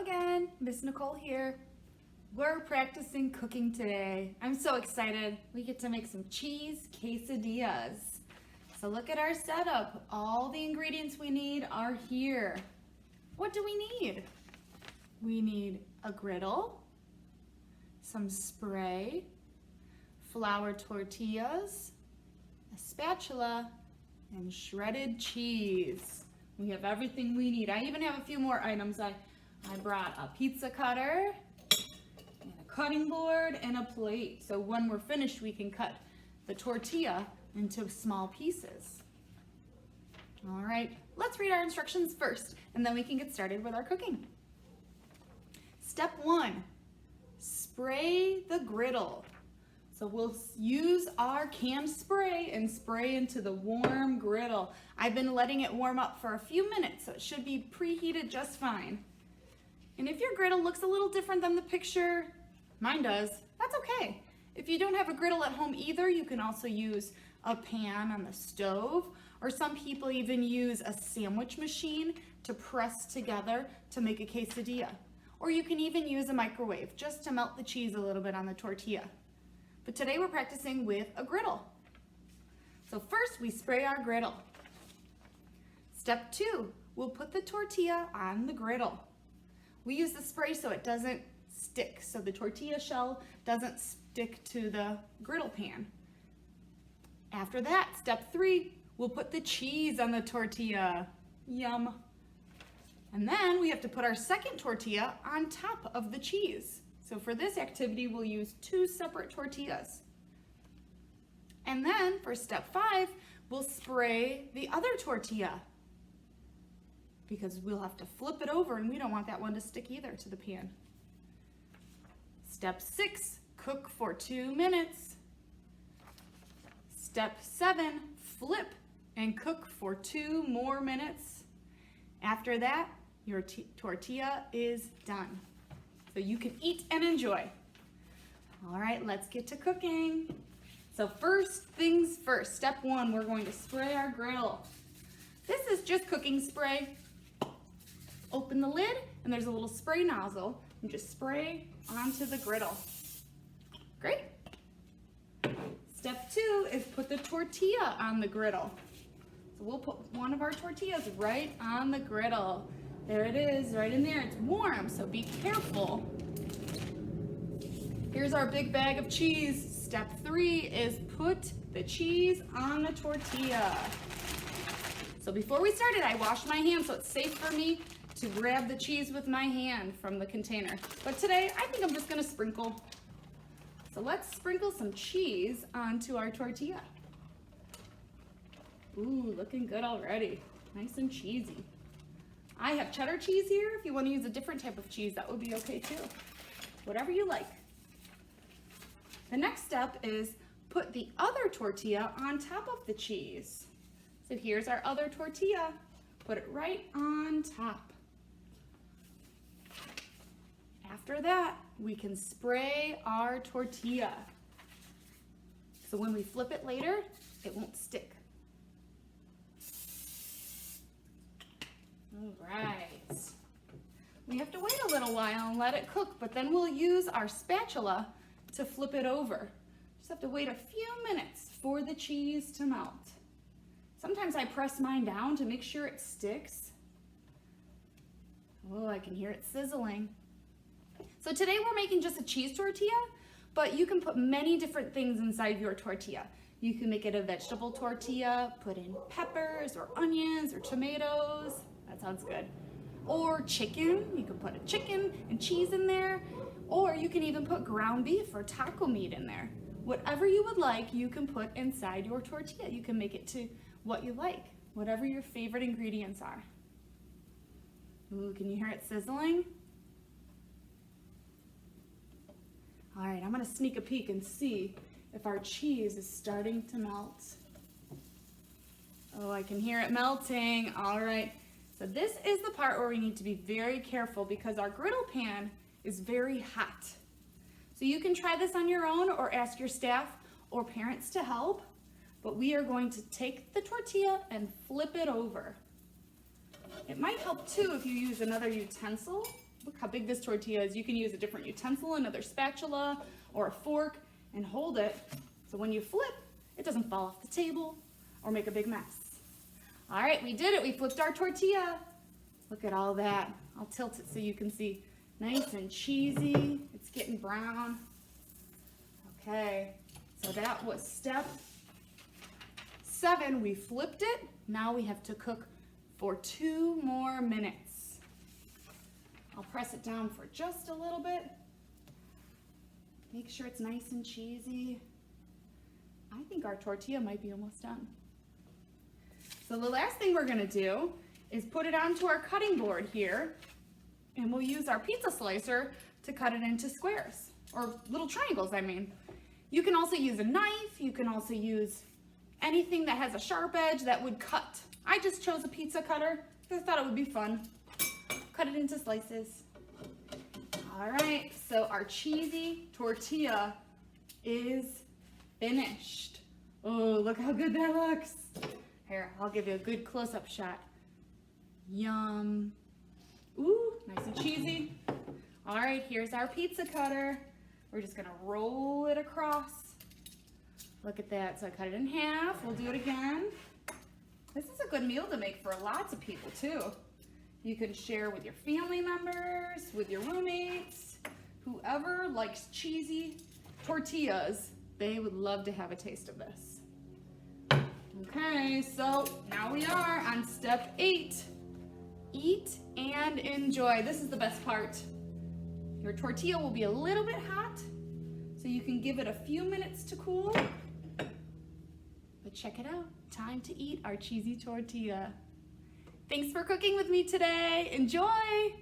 again, Miss Nicole here. We're practicing cooking today. I'm so excited. We get to make some cheese quesadillas. So look at our setup. All the ingredients we need are here. What do we need? We need a griddle, some spray, flour tortillas, a spatula, and shredded cheese. We have everything we need. I even have a few more items. I brought a pizza cutter and a cutting board and a plate. So when we're finished, we can cut the tortilla into small pieces. All right, let's read our instructions first, and then we can get started with our cooking. Step 1, spray the griddle. So we'll use our canned spray and spray into the warm griddle. I've been letting it warm up for a few minutes, so it should be preheated just fine. And if your griddle looks a little different than the picture, mine does, that's okay. If you don't have a griddle at home either, you can also use a pan on the stove, or some people even use a sandwich machine to press together to make a quesadilla. Or you can even use a microwave just to melt the cheese a little bit on the tortilla. But today we're practicing with a griddle. So first we spray our griddle. Step 2, we'll put the tortilla on the griddle. We use the spray so it doesn't stick, so the tortilla shell doesn't stick to the griddle pan. After that, step 3, we'll put the cheese on the tortilla. Yum. And then we have to put our second tortilla on top of the cheese. So for this activity, we'll use 2 separate tortillas. And then for step 5, we'll spray the other tortilla, because we'll have to flip it over and we don't want that one to stick either to the pan. Step 6, cook for 2 minutes. Step 7, flip and cook for 2 more minutes. After that, your tortilla is done. So you can eat and enjoy. All right, let's get to cooking. So first things first, step 1, we're going to spray our griddle. This is just cooking spray. Open the lid and there's a little spray nozzle and just spray onto the griddle. Great. Step 2 is put the tortilla on the griddle. So we'll put one of our tortillas right on the griddle. There it is, right in there. It's warm, so be careful. Here's our big bag of cheese. Step 3 is put the cheese on the tortilla. So before we started, I washed my hands, so it's safe for me to grab the cheese with my hand from the container. But today, I think I'm just gonna sprinkle. So let's sprinkle some cheese onto our tortilla. Ooh, looking good already. Nice and cheesy. I have cheddar cheese here. If you want to use a different type of cheese, that would be okay too. Whatever you like. The next step is put the other tortilla on top of the cheese. So here's our other tortilla. Put it right on top. After that, we can spray our tortilla. So when we flip it later, it won't stick. All right. We have to wait a little while and let it cook, but then we'll use our spatula to flip it over. Just have to wait a few minutes for the cheese to melt. Sometimes I press mine down to make sure it sticks. Oh, I can hear it sizzling. So today we're making just a cheese tortilla, but you can put many different things inside your tortilla. You can make it a vegetable tortilla, put in peppers or onions or tomatoes. That sounds good. Or chicken, you can put a chicken and cheese in there, or you can even put ground beef or taco meat in there. Whatever you would like, you can put inside your tortilla. You can make it to what you like, whatever your favorite ingredients are. Ooh, can you hear it sizzling? All right, I'm gonna sneak a peek and see if our cheese is starting to melt. Oh, I can hear it melting. All right. So this is the part where we need to be very careful because our griddle pan is very hot. So you can try this on your own or ask your staff or parents to help, but we are going to take the tortilla and flip it over. It might help too if you use another utensil look how big this tortilla is. You can use a different utensil, another spatula or a fork, and hold it so when you flip, it doesn't fall off the table or make a big mess. All right, we did it. We flipped our tortilla. Look at all that. I'll tilt it so you can see. Nice and cheesy. It's getting brown. Okay, so that was step 7. We flipped it. Now we have to cook for 2 more minutes. I'll press it down for just a little bit. Make sure it's nice and cheesy. I think our tortilla might be almost done. So the last thing we're gonna do is put it onto our cutting board here, and we'll use our pizza slicer to cut it into squares, or little triangles, I mean. You can also use a knife, you can also use anything that has a sharp edge that would cut. I just chose a pizza cutter because I thought it would be fun. Cut it into slices. All right, so our cheesy tortilla is finished. Oh, look how good that looks. Here, I'll give you a good close-up shot. Yum. Ooh, nice and cheesy. All right, here's our pizza cutter. We're just gonna roll it across. Look at that, so I cut it in half. We'll do it again. This is a good meal to make for lots of people too. You can share with your family members, with your roommates, whoever likes cheesy tortillas, they would love to have a taste of this. Okay, so now we are on step 8. Eat and enjoy. This is the best part. Your tortilla will be a little bit hot, so you can give it a few minutes to cool. But check it out, time to eat our cheesy tortilla. Thanks for cooking with me today. Enjoy!